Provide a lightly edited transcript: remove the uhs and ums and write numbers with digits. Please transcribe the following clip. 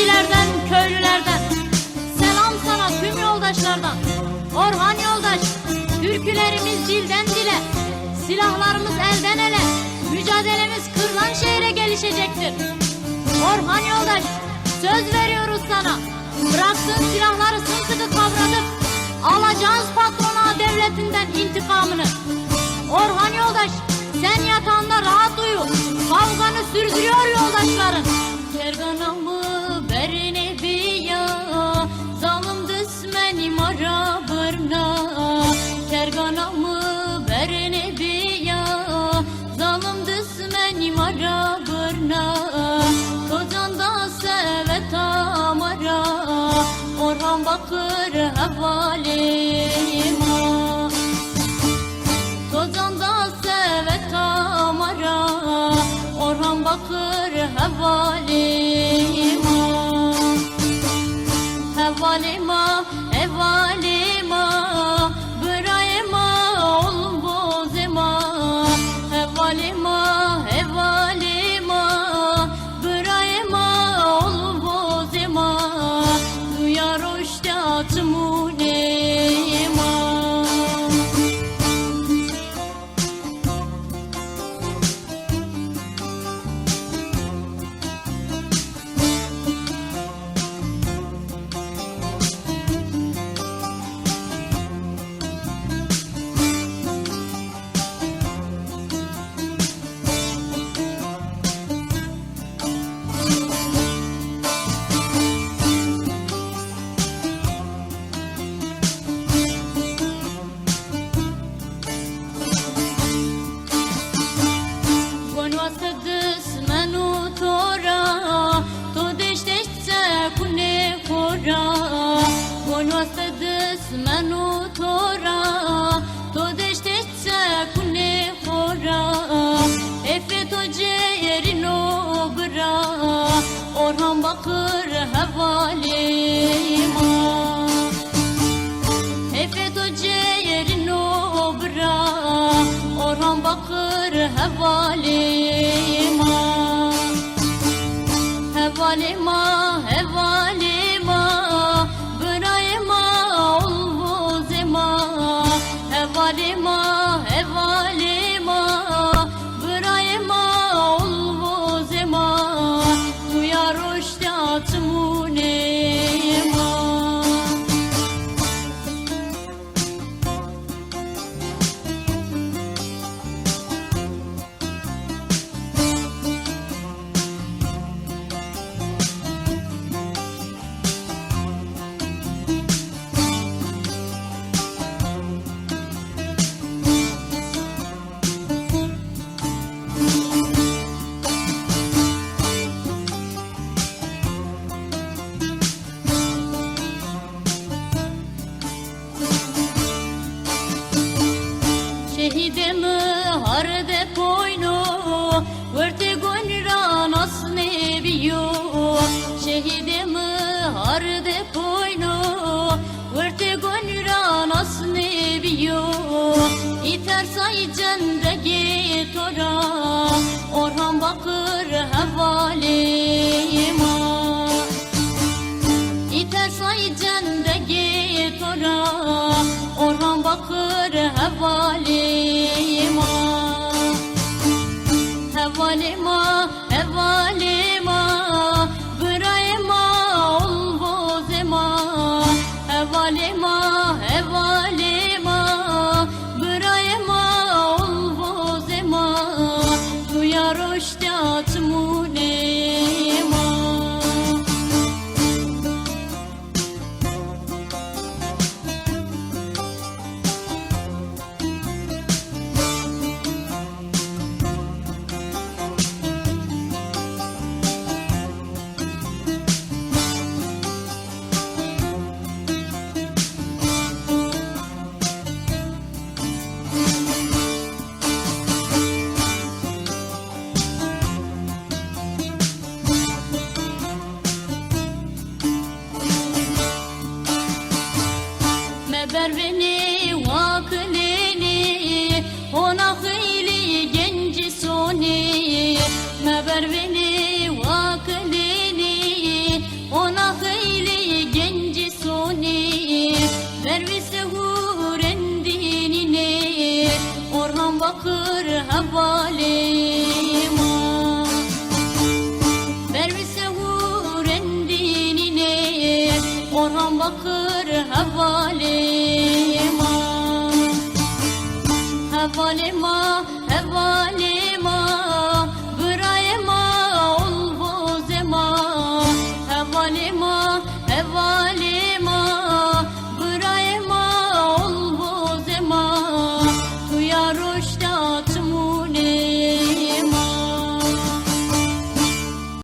çiftçilerden, köylülerden. Selam sana tüm yoldaşlardan. Orhan yoldaş, türkülerimiz dilden dile, silahlarımız elden ele, mücadelemiz kırlan şehre gelişecektir. Orhan yoldaş, söz veriyoruz sana. Bıraktığın silahları sımsıkı kavradık. Alacağız patrona devletinden intikamını. Orhan yoldaş, sen yatağında rahat uyu. Kavganı sürdürüyor yoldaşların. Kerganamı berine biya, zalim düşmenim ara bırna. Kerganamı berine biya, zalim düşmenim ara bırna. Kocan da sevet amara, Orhan bakır hevalima. Kocan da sevet amara, Orhan bakır hevalima. Hevalima, hevalima, bırayma oğlum bozema. Hevalima, hevalima, bırayma oğlum bozema. Duyar hoştatımı nema. Orhan bakır hevalima. Efet o ciğerin obra, Orhan bakır hevalima. Hevalima, hevalima, bırayma ol bozema. Hevalima, hevalima, bırayma ol bozema. Duyar hoştatımı nema. Şehidemi harde koyno, verte gonra nas nebiyo. Şehidemi harde koyno, verte gonra nas nebiyo. İter saycende getora, Orhan bakır hevalima. İter saycende getora, Orhan bakır hevalima. Hevalima, hevalima, bırayma ol bozema. Hevalima, hevalima, bırayma ol bozema. Duyar hoştatımı nema. bakır hevalima Bervise urendinine Orhan bakır hevalima Hevalima, hevalima Bırayma ol bozema Hevalima, hevalima